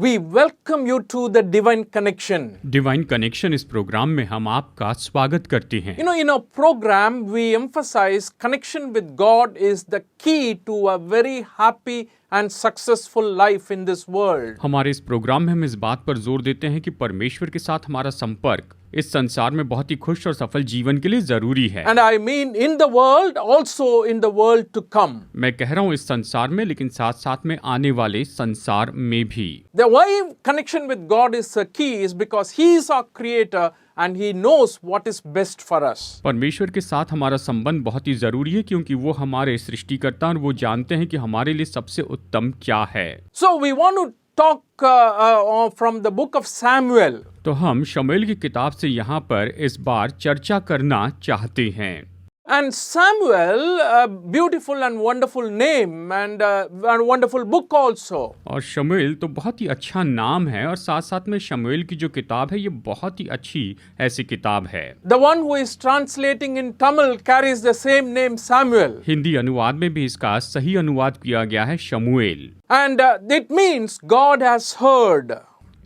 we welcome you to the Divine Connection. Divine connection इस programme में हम आपका स्वागत करते हैं। You know, in our program, we emphasize connection with God is the key to a very happy and successful life in this world. हमारे इस programme में हम इस बात पर जोर देते हैं कि परमेश्वर के साथ हमारा संपर्क इस संसार में बहुत ही खुश और सफल जीवन के लिए जरूरी है। And I mean in the world, also in the world to come. मैं कह रहा हूँ इस संसार में, लेकिन साथ साथ में आने वाले संसार में भी। The why connection with God is a key is because He is our creator and He knows what is best for us. परमेश्वर के साथ हमारा संबंध बहुत ही जरूरी है, क्योंकि वो हमारे सृष्टिकर्ता और वो जानते हैं कि हमारे लिए सबसे उत्तम क्या है। So we want to talk from the book of Samuel. तो हम शमूएल की किताब से यहाँ पर इस बार चर्चा करना चाहते हैं। And Samuel, a beautiful and wonderful name and a wonderful book also. और शमूएल तो बहुत ही अच्छा नाम है, और साथ साथ में शमूएल की जो किताब है ये बहुत ही अच्छी ऐसी किताब है। The one who is translating in Tamil carries the same name, Samuel. Hindi अनुवाद में भी इसका सही अनुवाद किया गया है शमूएल। And it means God has heard.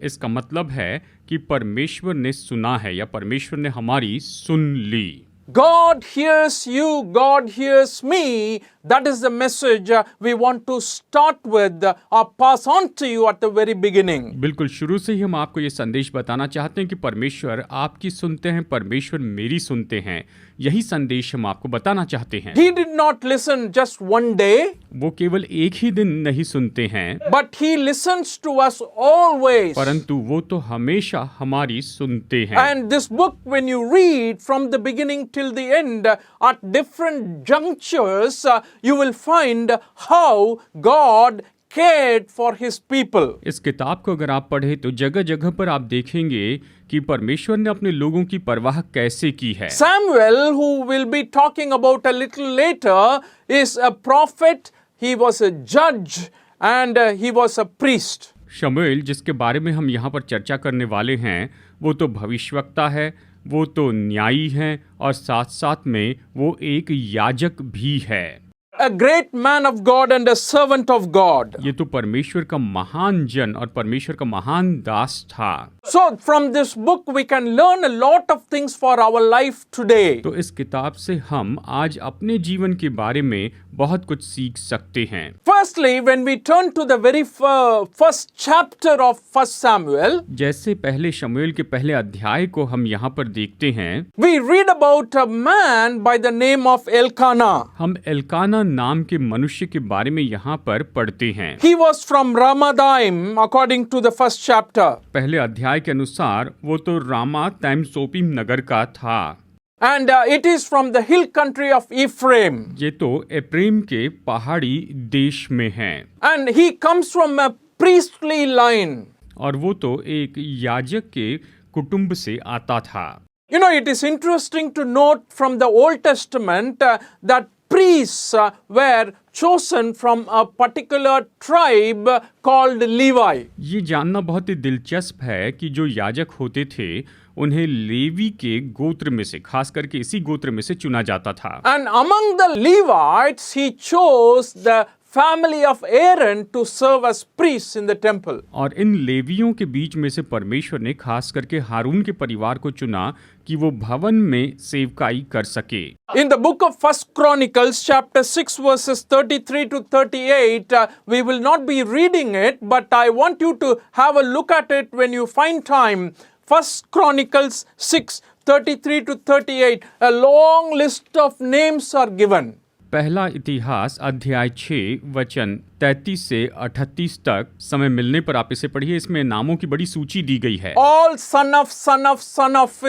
इसका मतलब है कि परमेश्वर ने सुना है या परमेश्वर ने हमारी सुन ली। God hears you, God hears me. That is the message we want to start with or pass on to you at the very beginning. बिल्कुल शुरू से ही हम आपको ये संदेश बताना चाहते हैं कि परमेश्वर आपकी सुनते हैं, परमेश्वर मेरी सुनते हैं। यही संदेश हम आपको बताना चाहते हैं। He did not listen just one day. वो केवल एक ही दिन नहीं सुनते हैं, But He listens to us always. परंतु वो तो हमेशा हमारी सुनते हैं। And this book, when you read from the beginning till the end, at different junctures, you will find how God cared for His people. इस किताब को अगर आप पढ़े तो जगह जगह पर आप देखेंगे कि परमेश्वर ने अपने लोगों की परवाह कैसे की है। Samuel, who we'll be talking about a little later, is a prophet, he was a judge, and he was a priest. शमूएल, जिसके बारे में हम यहाँ पर चर्चा करने वाले हैं, वो तो भविष्यवक्ता है, वो तो न्यायी है, और साथ साथ में वो एक याजक भी है। A great man of God and a servant of God. ये तो परमेश्वर का महान जन और परमेश्वर का महान दास था। So from this book we can learn a lot of things for our life today. तो इस किताब से हम आज अपने जीवन के बारे में बहुत कुछ सीख सकते हैं। Firstly, when we turn to the very first chapter of 1 Samuel, जैसे पहले शमूएल के पहले अध्याय को हम यहाँ पर देखते हैं, we read about a man by the name of Elkanah. हम एल्काना नाम के मनुष्य के बारे में यहाँ पर पढ़ते हैं। He was from Ramathaim according to the first chapter. पहले अध्याय के अनुसार वो तो रामातैम सोपीम नगर का था। And it is from the hill country of Ephraim. ये तो एप्रेम के पहाड़ी देश में है। And he comes from a priestly line. और वो तो एक याजक के कुटुंब से आता था। You know, it is interesting to note from the Old Testament that priests were chosen from a particular tribe called Levi. ये जानना बहुत ही दिलचस्प है कि जो याजक होते थे उन्हें लेवी के गोत्र में से, खास करके इसी गोत्र में से चुना जाता था। And among the Levites, he chose the family of Aaron to serve as priests in the temple. और इन लेवियों के बीच में से परमेश्वर ने खास करके हारून के परिवार को चुना कि वो भवन में सेवकाई कर सके। In the book of 1 Chronicles, chapter 6, verses 33 to 38, we will not be reading it, but I want you to have a look at it when you find time. 1 Chronicles 6, 33 to 38, a long list of names are given. पहला इतिहास अध्याय 6 वचन 33 से 38 तक समय मिलने पर आप इसे पढ़िए। इसमें नामों की बड़ी सूची दी गई है। All son of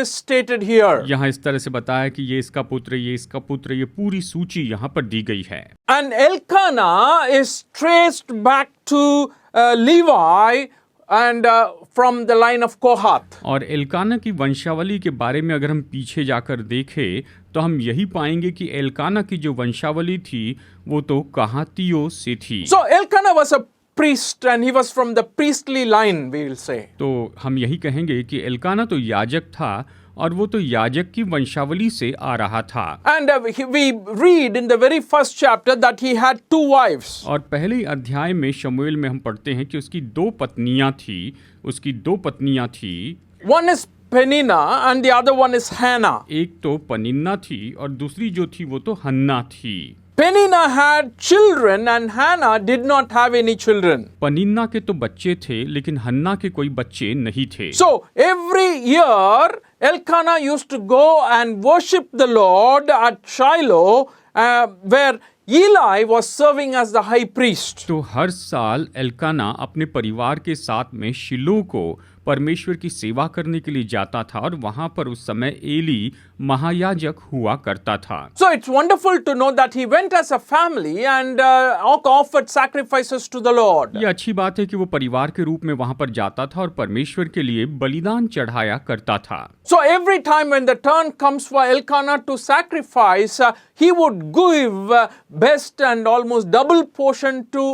is stated here. यहाँ इस तरह से बताया कि ये इसका पुत्र, ये इसका पुत्र, ये पूरी सूची यहाँ पर दी गई है। And Elkanah is traced back to Levi and from the line of Kohath. और एल्काना की वंशावली के बारे में अगर हम पीछे जाकर देखें तो हम यही पाएंगे कि एल्काना की जो वंशावली थी वो तो कहातियों से थी। So Elkanah was a priest and he was from the priestly line, we will say. तो हम यही कहेंगे कि एल्काना तो याजक था और वो तो याजक की वंशावली से आ रहा था। And we read in the very first chapter that he had 2 wives. और पहले अध्याय में शमूएल में हम पढ़ते हैं कि उसकी 2 पत्नियां थी। One is Peninnah and the other one is Hannah. एक तो पनिन्ना थी और दूसरी जो थी वो तो हन्ना थी। Peninnah had children and Hannah did not have any children. Peninnah के तो बच्चे थे लेकिन हन्ना के कोई बच्चे नहीं थे। So every year Elkanah used to go and worship the Lord at Shiloh where Eli was serving as the high priest. तो हर साल एल्काना अपने परिवार के साथ में शिलो को परमेश्वर की सेवा करने के लिए जाता था और वहां पर उस समय एली महायाजक हुआ करता था। So it's wonderful to know that he went as a family and offered sacrifices to the Lord. ये अच्छी बात है कि वो परिवार के रूप में वहां पर जाता था और परमेश्वर के लिए बलिदान चढ़ाया करता था। So every time when the turn comes for Elkanah to sacrifice, he would give best and almost double portion to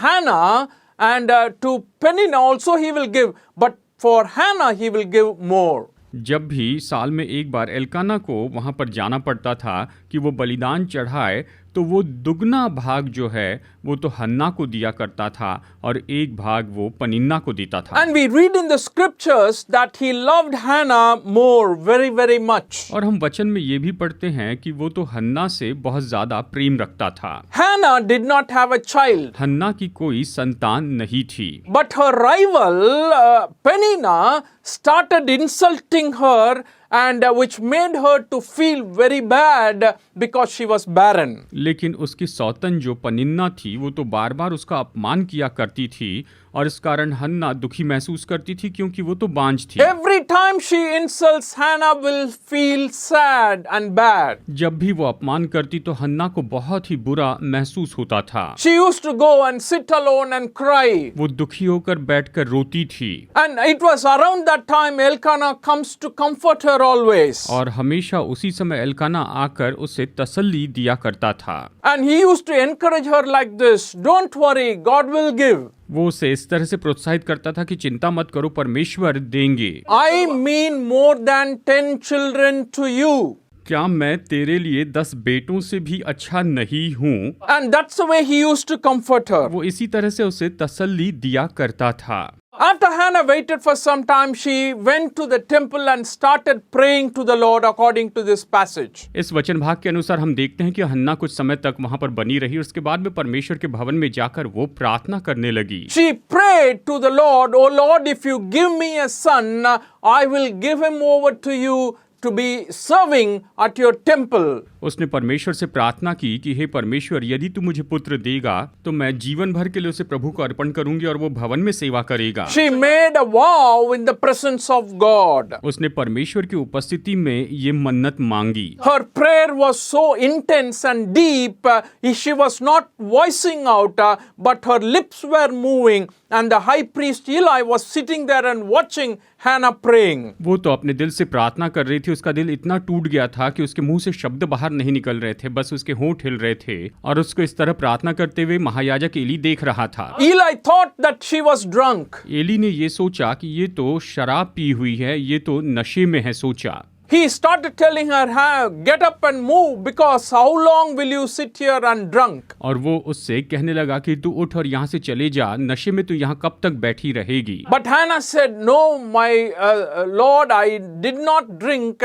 Hannah, and to Peninnah also he will give, but for Hannah he will give more. जब भी साल में एक बार Elkanah को वहां पर जाना पड़ता था कि वो बलिदान चढ़ाए तो वो दुगना भाग जो है वो तो हन्ना को दिया करता था और एक भाग वो पनिन्ना को देता था। And we read in the scriptures that he loved Hannah more, very, very much. और हम वचन में ये भी पढ़ते हैं कि वो तो हन्ना से बहुत ज्यादा प्रेम रखता था। Hannah did not have a child. हन्ना की कोई संतान नहीं थी। But her rival, Peninnah, started insulting her and which made her to feel very bad because she was barren. लेकिन उसकी सौतन जो पनिन्ना थी वो तो बार बार उसका अपमान किया करती थी और इस कारण हन्ना दुखी महसूस करती थी क्योंकि वो तो बांझ थी। Every time she insults, Hannah will feel sad and bad. जब भी वो अपमान करती तो हन्ना को बहुत ही बुरा महसूस होता था। She used to go and sit alone and cry. वो दुखी होकर बैठकर रोती थी। And it was around that time Elkanah comes to comfort her always. और हमेशा उसी समय एल्काना आकर उसे तसल्ली दिया करता था। And he used to encourage her like this, don't worry, God will give. वो उसे इस तरह से प्रोत्साहित करता था कि चिंता मत करो, परमेश्वर देंगे। I mean more than 10 children to you. क्या मैं तेरे लिए 10 बेटों से भी अच्छा नहीं हूँ? And that's the way he used to comfort her. वो इसी तरह से उसे तसल्ली दिया करता था। After Hannah waited for some time, she went to the temple and started praying to the Lord according to this passage. इस वचन भाग के अनुसार हम देखते हैं कि हन्ना कुछ समय तक वहां पर बनी रही और उसके बाद में परमेश्वर के भवन में जाकर वो प्रार्थना करने लगी। She prayed to the Lord, "Oh Lord, if you give me a son, I will give him over to you to be serving at your temple." उसने परमेश्वर से प्रार्थना की कि हे परमेश्वर, यदि तू मुझे पुत्र देगा तो मैं जीवन भर के लिए उसे प्रभु को अर्पण करूंगी और वो भवन में सेवा करेगा। She made a vow in the presence of God. उसने परमेश्वर की उपस्थिति में ये मन्नत मांगी। Her prayer was so intense and deep, she was not voicing out, but her lips were moving, and the high priest Eli was sitting there and watching Hannah praying. वो तो अपने दिल से प्रार्थना कर रही थी, उसका दिल इतना टूट गया था कि उसके मुंह से शब्द बाहर नहीं निकल रहे थे, बस उसके होंठ हिल रहे थे और उसको इस तरह प्रार्थना करते हुए महायाजक एली देख रहा था। Eli thought that she was drunk. Ellie ने ये सोचा कि ये तो शराब पी हुई है, ये तो नशे में है सोचा। He started telling her, "Get up and move, because how long will you sit here and drunk?" और वो उससे कहने लगा कि तू उठ और यहाँ से चले जा, नशे में तू यहाँ कब तक बैठी रहेगी। But Hannah said, "No, my Lord, I did not drink.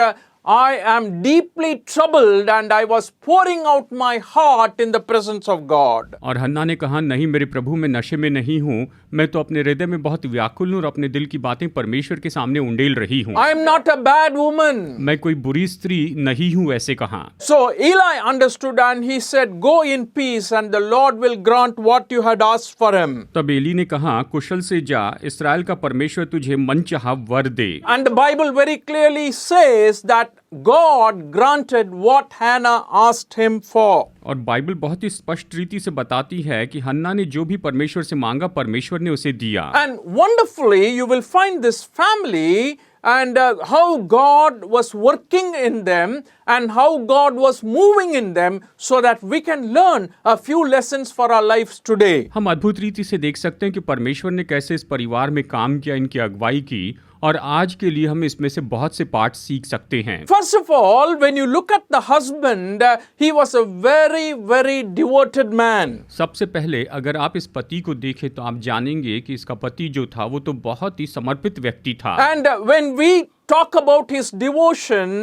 I am deeply troubled and I was pouring out my heart in the presence of God." और हन्ना ने कहा, नहीं मेरे प्रभु, मैं नशे में नहीं हूँ, मैं तो अपने हृदय में बहुत व्याकुल हूँ और अपने दिल की बातें परमेश्वर के सामने उंडेल रही हूँ। I am not a bad woman. मैं कोई बुरी स्त्री नहीं हूँ, ऐसे कहा। So Eli understood and he said, "Go in peace and the Lord will grant what you had asked for him." तब एली ने कहा, कुशल से जा, इस्राएल का परमेश्वर तुझे मनचाहा वर दे। And the Bible very clearly says that God granted what Hannah asked him for. और बाइबल बहुत ही स्पष्ट रीति से बताती है कि हन्ना ने जो भी परमेश्वर से मांगा परमेश्वर ने उसे दिया। And wonderfully you will find this family and how God was working in them and how God was moving in them so that we can learn a few lessons for our lives today. हम अद्भुत रीति से देख सकते हैं कि परमेश्वर ने कैसे इस परिवार में काम किया, इनकी अगुवाई की और आज के लिए हम इसमें से बहुत से पाठ सीख सकते हैं। First of all, when you look at the husband, he was a very, very devoted man. सबसे पहले अगर आप इस पति को देखें तो आप जानेंगे कि इसका पति जो था वो तो बहुत ही समर्पित व्यक्ति था। And when we talk about his devotion,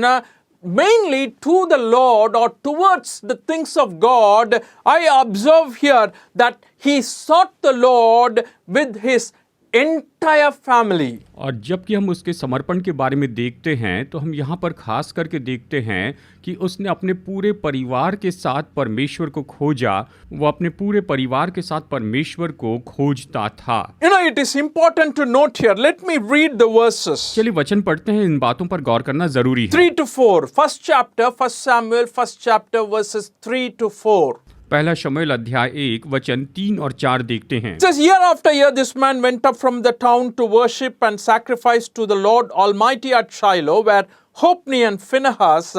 mainly to the Lord or towards the things of God, I observe here that he sought the Lord with his entire family. और जबकि हम उसके समर्पण के बारे में देखते हैं तो हम यहाँ पर खास करके देखते हैं कि उसने अपने पूरे परिवार के साथ परमेश्वर को खोजा। वो अपने पूरे परिवार के साथ परमेश्वर को खोजता था। You know, it is important to note here. Let me read the verses. चलिए वचन पढ़ते हैं, इन बातों पर गौर करना जरूरी है। 3 to 4. First chapter, 1 Samuel, first chapter, verses 3 to 4. पहला शमूएल अध्याय 1 वचन 3 और 4 देखते हैं। It says, year after year, this man went up from the town to worship and sacrifice to the Lord Almighty at Shiloh, where Hophni and Phinehas,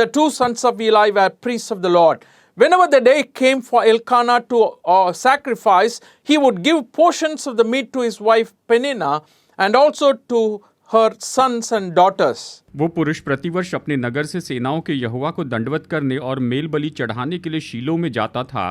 the two sons of Eli, were priests of the Lord. Whenever the day came for Elkanah to sacrifice, he would give portions of the meat to his wife Peninnah and also to her sons and daughters. वो पुरुष प्रतिवर्ष अपने नगर से सेनाओं के यहोवा को दंडवत करने और मेल बलि चढ़ाने के लिए शीलो में जाता था।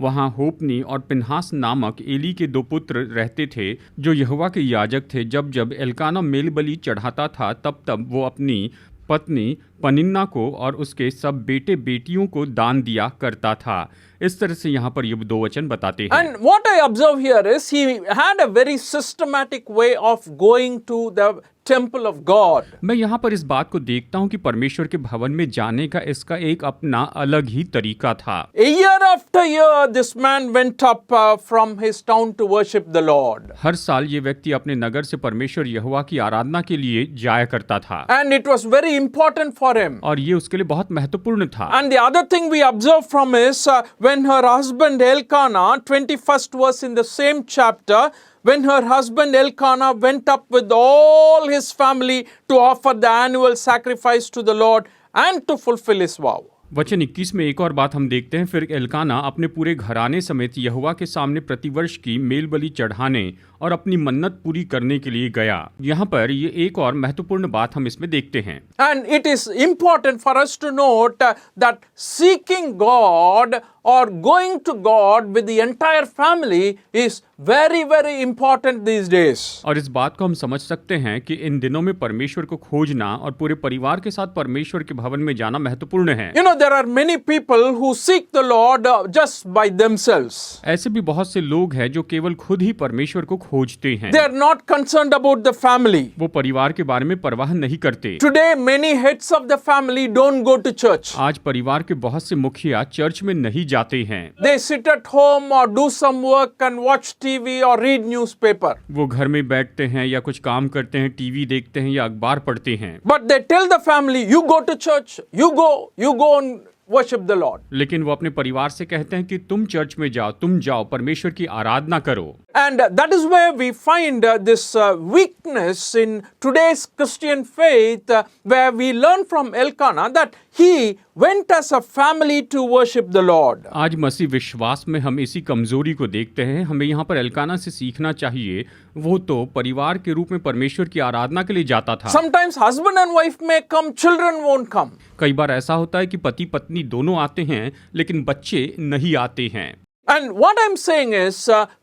वहाँ होपनी और पिनहास नामक एली के 2 पुत्र रहते थे जो यहोवा के याजक थे। जब जब एल्काना मेल बलि चढ़ाता था तब तब वो अपनी पत्नी पनिन्ना को और उसके सब बेटे बेटियों को दान दिया करता था। इस तरह से यहाँ पर ये 2 वचन बताते हैं। And what I observe here is he had a very systematic way of going to the temple of God. मैं यहाँ पर इस बात को देखता हूँ कि परमेश्वर के भवन में जाने का इसका एक अपना अलग ही तरीका था। Year after year, this man went up from his town to worship the Lord. हर साल ये व्यक्ति अपने नगर से परमेश्वर यहोवा की आराधना के लिए जाया करता था। And it was very important for him. और ये उसके लिए बहुत महत्वपूर्ण था। And the other thing we observe from is when her husband Elkanah, 21st verse in the same chapter, when her husband Elkanah went up with all his family to offer the annual sacrifice to the Lord and to fulfill his vow. वचन 21 में एक और बात हम देखते हैं, फिर Elkanah अपने पूरे घराने समेत यहोवा के सामने प्रतिवर्ष की मेल बलि चढ़ाने और अपनी मन्नत पूरी करने के लिए गया। यहाँ पर ये एक और महत्वपूर्ण बात हम इसमें देखते हैं। And it is important for us to note that seeking God or going to God with the entire family is very, very important these days. और इस बात को हम समझ सकते हैं कि इन दिनों में परमेश्वर को खोजना और पूरे परिवार के साथ परमेश्वर के भवन में जाना महत्वपूर्ण है। You know, there are many people who seek the Lord just by themselves. ऐसे भी बहुत से लोग हैं जो केवल खुद ही परमेश्वर को खोजते हैं। They are not concerned about the family. वो परिवार के बारे में परवाह नहीं करते। Today, many heads of the family don't go to church. आज परिवार के बहुत से मुखिया चर्च में नहीं जाते हैं। They sit at home or do some work and watch TV or read newspaper. वो घर में बैठते हैं या कुछ काम करते हैं, टीवी देखते हैं या अखबार पढ़ते हैं। But they tell the family, you go to church, you go and worship the Lord. लेकिन वो अपने परिवार से कहते हैं कि तुम चर्च में जाओ, तुम जाओ, परमेश्वर की आराधना करो। And that is where we find this weakness in today's Christian faith, where we learn from Elkanah that he went as a family to worship the Lord. आज मसीह विश्वास में हम इसी कमजोरी को देखते हैं। हमें यहाँ पर एल्काना से सीखना चाहिए। वो तो परिवार के रूप में परमेश्वर की आराधना के लिए जाता था। Sometimes husband and wife may come, children won't come. कई बार ऐसा होता है कि पति पत्नी दोनों आते हैं लेकिन बच्चे नहीं आते हैं। And what I'm saying is,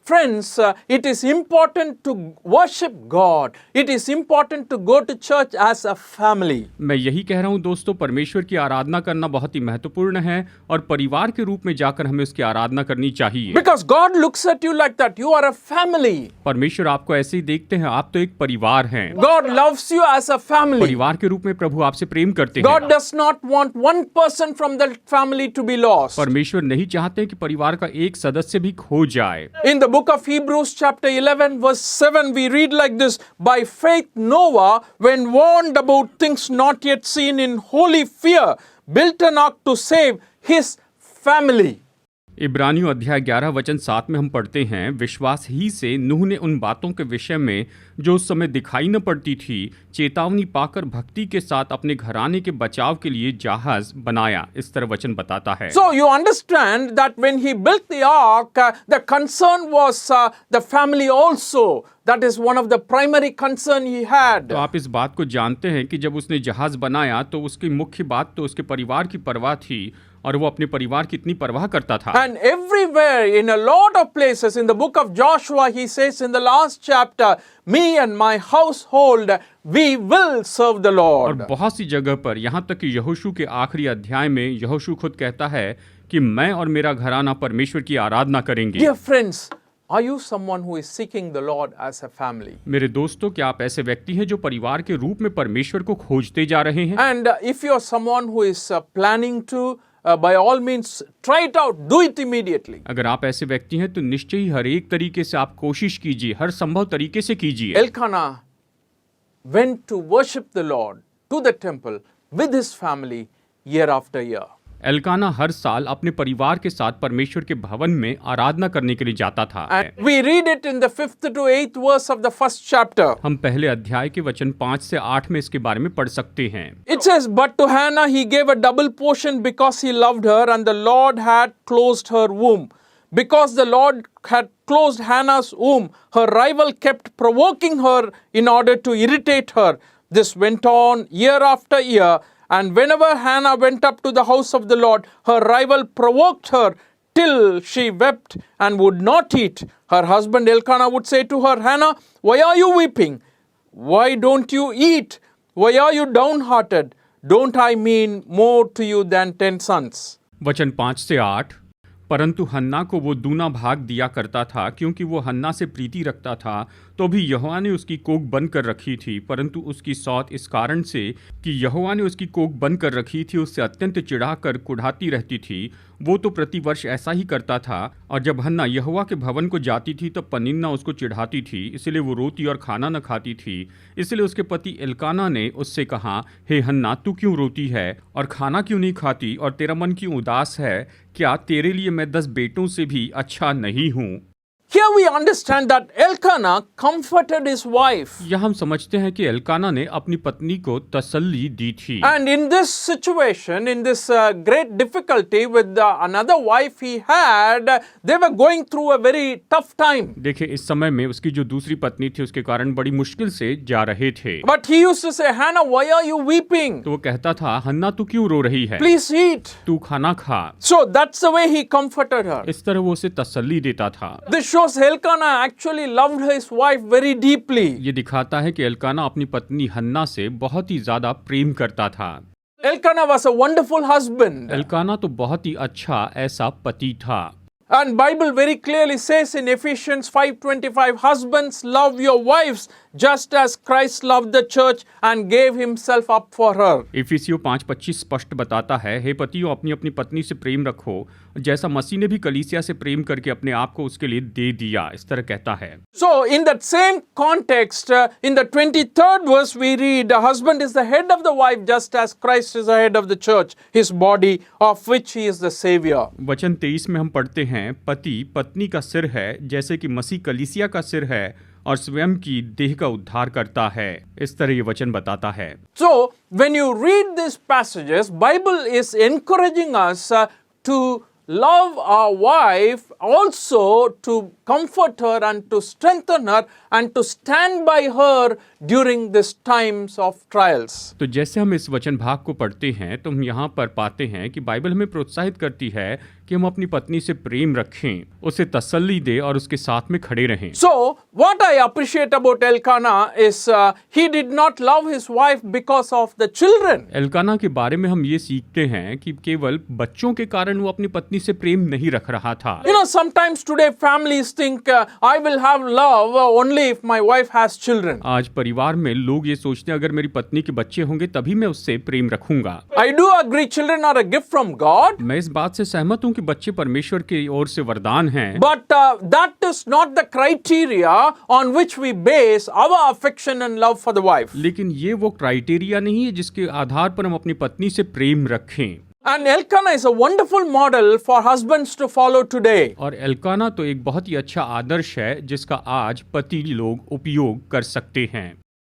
friends, it is important to worship God. It is important to go to church as a family. मैं यही कह रहा हूँ दोस्तों, परमेश्वर की आराधना करना बहुत ही महत्वपूर्ण है और परिवार के रूप में जाकर हमें उसकी आराधना करनी चाहिए। Because God looks at you like that. You are a family. परमेश्वर आपको ऐसे ही देखते हैं, आप तो एक परिवार हैं। God loves you as a family. परिवार के रूप में प्रभु आपसे प्रेम करते God हैं। does not want one person from the family to be lost. परमेश्वर नहीं चाहते कि परिवार का एक सदस्य भी खो जाए। In the book of Hebrews chapter 11 verse 7 we read like this, by faith Noah, when warned about things not yet seen, in holy fear built an ark to save his family. इब्रानियों अध्याय 11 वचन 7 में हम पढ़ते हैं, विश्वास ही से नूह ने उन बातों के विषय में जो उस समय दिखाई न पड़ती थी चेतावनी पाकर भक्ति के साथ अपने घराने के बचाव के लिए जहाज बनाया। इस तरह वचन बताता है। So you understand that when he built the ark, the concern was the family also. That is one of the primary concern he had. तो आप इस बात को जानते हैं कि जब उसने जहाज बनाया तो उसकी मुख्य बात तो उसके परिवार की परवाह थी, और वो अपने परिवार की इतनी परवाह करता था। And everywhere, in a lot of places, in the book of Joshua, he says in the last chapter, me and my household, we will serve the और Lord. बहुत सी जगह पर, यहाँ तक कि यहोशू के आखिरी अध्याय में यहोशू खुद कहता है कि मैं और मेरा घराना परमेश्वर की आराधना करेंगे। Dear friends, are you someone who is seeking the Lord as a family? मेरे दोस्तों, क्या आप ऐसे व्यक्ति हैं जो परिवार के रूप में परमेश्वर को खोजते जा रहे हैं? And if you are someone who is planning to, by all means, try it out, do it immediately. अगर आप ऐसे व्यक्ति हैं तो निश्चय ही हर एक तरीके से आप कोशिश कीजिए, हर संभव तरीके से कीजिए। Elkanah went to worship the Lord to the temple with his family year after year. Elkanah हर साल अपने परिवार के साथ परमेश्वर के भवन में आराधना करने के लिए जाता था। And we read it in the 5th to 8th verse of the 1st chapter. हम पहले अध्याय के वचन 5 से 8 में इसके बारे में पढ़ सकते हैं। It says, but to Hannah he gave a double portion because he loved her, and the Lord had closed her womb. Because the Lord had closed Hannah's womb, her rival kept provoking her in order to irritate her. This went on year after year. And whenever Hannah went up to the house of the Lord, her rival provoked her till she wept and would not eat. Her husband Elkanah would say to her, Hannah, why are you weeping? Why don't you eat? Why are you downhearted? Don't I mean more to you than 10 sons? वचन 5 से 8। परंतु हन्ना को वो दूना भाग दिया करता था, क्योंकि वो हन्ना से प्रीति रखता था। तो भी यहोवा ने उसकी कोख बंद कर रखी थी, परंतु उसकी सौत इस कारण से कि यहोवा ने उसकी कोख बंद कर रखी थी, उससे अत्यंत चिढ़ाकर कुढ़ाती रहती थी। वो तो प्रतिवर्ष ऐसा ही करता था, और जब हन्ना यहोवा के भवन को जाती थी तब पनिन्ना उसको चिढ़ाती थी, इसलिए वो रोती और खाना न खाती थी। इसलिए उसके पति एल्काना ने उससे कहा, हे हन्ना, तू क्यों रोती है और खाना क्यों नहीं खाती, और तेरा मन क्यों उदास है? क्या तेरे लिए मैं 10 बेटों से भी अच्छा नहीं हूँ? Here we understand that Elkanah comforted his wife. यह हम समझते हैं कि एल्काना ने अपनी पत्नी को तसल्ली दी थी। And in this situation, in this great difficulty with another wife he had, they were going through a very tough time. देखिए, इस समय में उसकी जो दूसरी पत्नी थी उसके कारण बड़ी मुश्किल से जा रहे थे। But he used to say, Hannah, why are you weeping? तो वो कहता था, हन्ना, तू क्यों रो रही है? Please eat. तू खाना खा। So that's the way he comforted her. इस तरह वो उसे तसल्ली देता था। This shows Elkanah actually loved his wife very deeply. ये दिखाता है कि एल्काना अपनी पत्नी हन्ना से बहुत ही ज्यादा प्रेम करता था। Elkanah was a wonderful husband. Elkanah तो बहुत ही अच्छा ऐसा पति था। And Bible very clearly says in Ephesians 5:25, husbands, love your wives just as Christ loved the church and gave himself up for her. इफिसियों 5:25 स्पष्ट बताता है, हे पतियों, अपनी अपनी पत्नी से प्रेम रखो, जैसा मसीह ने भी कलीसिया से प्रेम करके अपने आप को उसके लिए दे दिया। इस तरह कहता है। So in that same context, in the 23rd verse we read, a husband is the head of the wife just as Christ is the head of the church, his body, of which he is the savior. वचन 23 में हम पढ़ते हैं, पति पत्नी का सिर है, जैसे कि मसीह कलीसिया का सिर है और स्वयं की देह का उद्धार करता है। इस तरह ये वचन बताता है। So when you read these passages, Bible is encouraging us to love our wife, also to comfort her and to strengthen her and to stand by her during these times of trials. तो जैसे हम इस वचन भाग को पढ़ते हैं तो हम यहाँ पर पाते हैं कि बाइबल हमें प्रोत्साहित करती है कि हम अपनी पत्नी से प्रेम रखें, उसे तसल्ली दे और उसके साथ में खड़े रहें। So what I appreciate about Elkanah is he did not love his wife because of the children. Elkanah के बारे में हम ये सीखते हैं कि केवल बच्चों के कारण वो अपनी पत्नी से प्रेम नहीं रख रहा था। You know, sometimes today families think I will have love only if my wife has children. आज परिवार में लोग ये सोचते हैं, अगर मेरी पत्नी के बच्चे होंगे तभी मैं उससे प्रेम रखूंगा। I do agree children are a gift from God. मैं इस बात से सहमत हूँ कि बच्चे परमेश्वर की ओर से वरदान हैं। But that is not the criteria on which we base our affection and love for the wife. लेकिन ये वो क्राइटेरिया नहीं है जिसके आधार पर हम अपनी पत्नी से प्रेम रखें। And Elkanah is a wonderful model for husbands to follow today. और एल्काना तो एक बहुत ही अच्छा आदर्श है जिसका आज पति लोग उपयोग कर सकते हैं।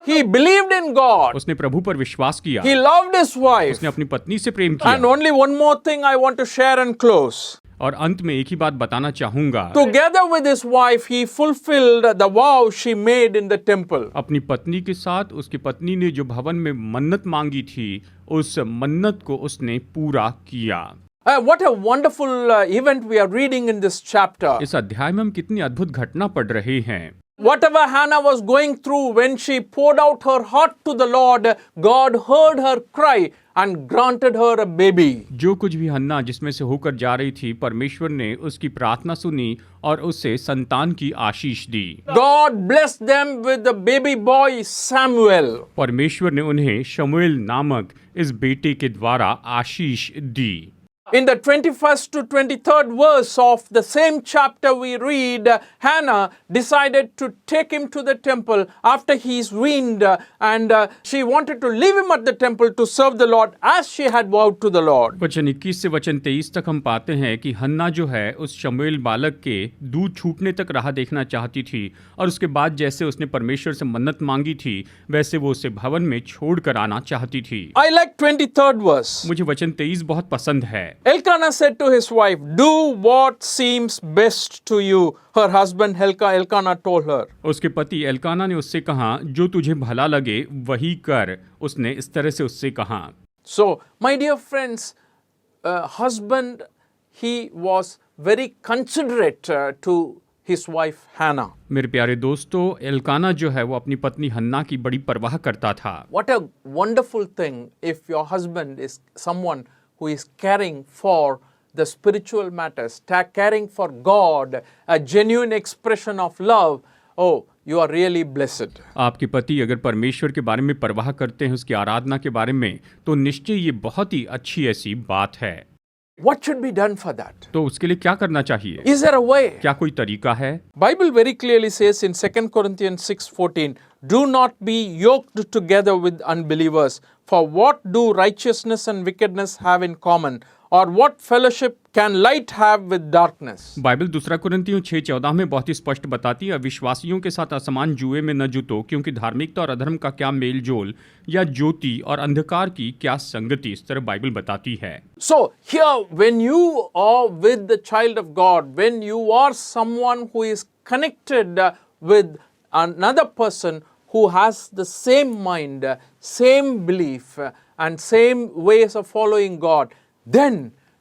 He believed in God. उसने प्रभु पर विश्वास किया, He loved his wife. उसने अपनी पत्नी से प्रेम And किया। only one more thing I want to share and close. और अंत में एक ही बात बताना चाहूंगा, Together with his wife, he fulfilled the vow she made in the temple. अपनी पत्नी के साथ उसकी पत्नी ने जो भवन में मन्नत मांगी थी, उस मन्नत को उसने पूरा किया। What a wonderful event we are reading in this chapter. इस अध्याय में हम कितनी अद्भुत घटना पढ़ रहे हैं। Whatever Hannah was going through when she poured out her heart to the Lord, God heard her cry and granted her a baby. जो कुछ भी हन्ना जिसमें से होकर जा रही थी, परमेश्वर ने उसकी प्रार्थना सुनी और उसे संतान की आशीष दी। God blessed them with the baby boy Samuel. परमेश्वर ने उन्हें शमूएल नामक इस बेटे के द्वारा आशीष दी। In the 21st to 23rd verse of the same chapter, we read Hannah decided to take him to the temple after he is weaned, and she wanted to leave him at the temple to serve the Lord as she had vowed to the Lord. वचन 21 से वचन 23 तक हम पाते हैं कि हन्ना जो है उस शमूएल बालक के दूध छूटने तक राह देखना चाहती थी, और उसके बाद जैसे उसने परमेश्वर से मन्नत मांगी थी वैसे वो उसे भवन में छोड़ कर आना चाहती थी। I like 23rd verse. मुझे वचन 23 बहुत पसंद है। Elkanah said to his wife, "Do what seems best to you." Her husband Elkanah told her. उसके पति एल्काना ने उससे कहा, जो तुझे भला लगे वही कर। उसने इस तरह से उससे कहा। So, my dear friends, husband, he was very considerate to his wife Hannah. मेरे प्यारे दोस्तों, एल्काना जो है वो अपनी पत्नी हन्ना की बड़ी परवाह करता था। What a wonderful thing if your husband is someone who is caring for the spiritual matters, caring for God, a genuine expression of love. Oh, you are really blessed. आपके पति अगर परमेश्वर के बारे में परवाह करते हैं, उसकी आराधना के बारे में, तो निश्चय ये बहुत ही अच्छी ऐसी बात है। What should be done for that? तो उसके लिए क्या करना चाहिए? Is there a way? क्या कोई तरीका है? Bible very clearly says in 2 Corinthians 6:14, "Do not be yoked together with unbelievers, for what do righteousness and wickedness have in common? Or what fellowship can light have with darkness?" Bible 2 कुरिन्थियों 6:14 में बहुत ही स्पष्ट बताती है, अविश्वासियों के साथ असमान जुए में न जुटो, क्योंकि धार्मिकता और अधर्म का क्या मेल जोल, या ज्योति और अंधकार की क्या संगति। इस तरह बाइबल बताती है। So here, when you are with the child of God, when you are someone who is connected with another person who has the same mind, same belief, and same ways of following God, then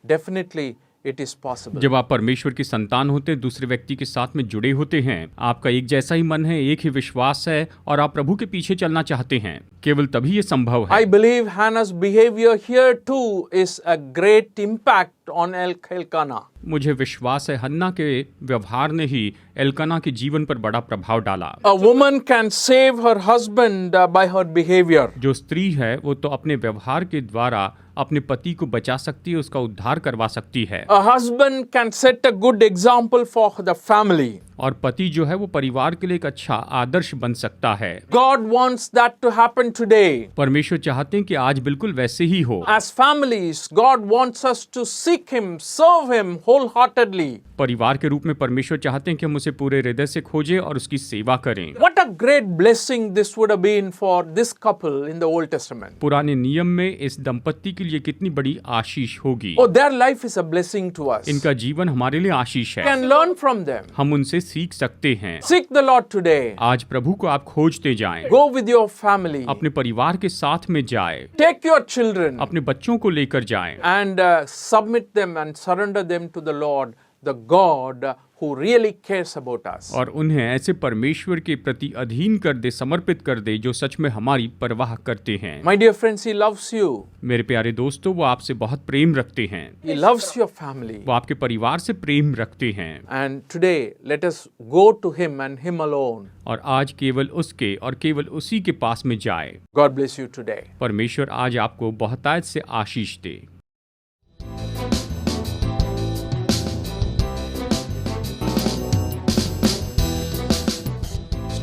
definitely it is possible. जब आप परमेश्वर की संतान होते हैं, दूसरे व्यक्ति के साथ में जुड़े होते हैं, आपका एक जैसा ही मन है, एक ही विश्वास है, और आप प्रभु के पीछे चलना चाहते हैं, केवल तभी ये संभव है। I believe Hannah's behavior here too is a great impact on Elkanah. मुझे विश्वास है हन्ना के व्यवहार ने ही एल्काना के जीवन पर बड़ा प्रभाव डाला। A woman can save her husband by her behavior. जो स्त्री है वो तो अपने व्यवहार के द्वारा अपने पति को बचा सकती है, उसका उद्धार करवा सकती है। A husband can set a good example for the family. और पति जो है वो परिवार के लिए एक अच्छा आदर्श बन सकता है। God wants that to happen today. परमेश्वर चाहते हैं कि आज बिल्कुल वैसे ही हो। As families, God wants us to seek Him, serve Him wholeheartedly. परिवार के रूप में परमेश्वर चाहते हैं कि हम उसे पूरे हृदय से खोजें और उसकी सेवा करें। What a great blessing this would have been for this couple in the Old Testament. पुराने नियम में इस दंपत्ति के लिए कितनी बड़ी आशीष होगी। Oh, their life is a blessing to us. इनका जीवन हमारे लिए आशीष We है। can learn from them. हम उनसे सीख सकते हैं। Seek the Lord today. आज प्रभु को आप खोजते जाएं। Go with your family. अपने परिवार के साथ में जाएं। Take your children अपने बच्चों को लेकर जाएं। and submit them and surrender them to the Lord, the God who really cares about us. और उन्हें ऐसे परमेश्वर के प्रति अधीन कर दे, समर्पित कर दे, जो सच में हमारी परवाह करते हैं। My dear friends, He loves you. मेरे प्यारे दोस्तों, वो आपसे बहुत प्रेम रखते हैं। He loves your family. वो आपके परिवार से प्रेम रखते हैं। And today, let us go to Him and Him alone. और आज केवल उसके और केवल उसी के पास में जाए। God bless you today. परमेश्वर आज आपको बहुतायत से आशीष दे।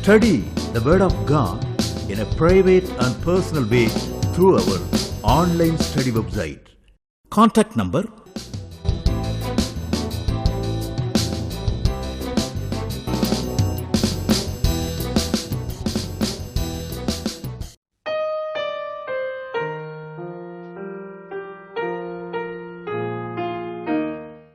Study the Word of God in a private and personal way through our online study website, Contact number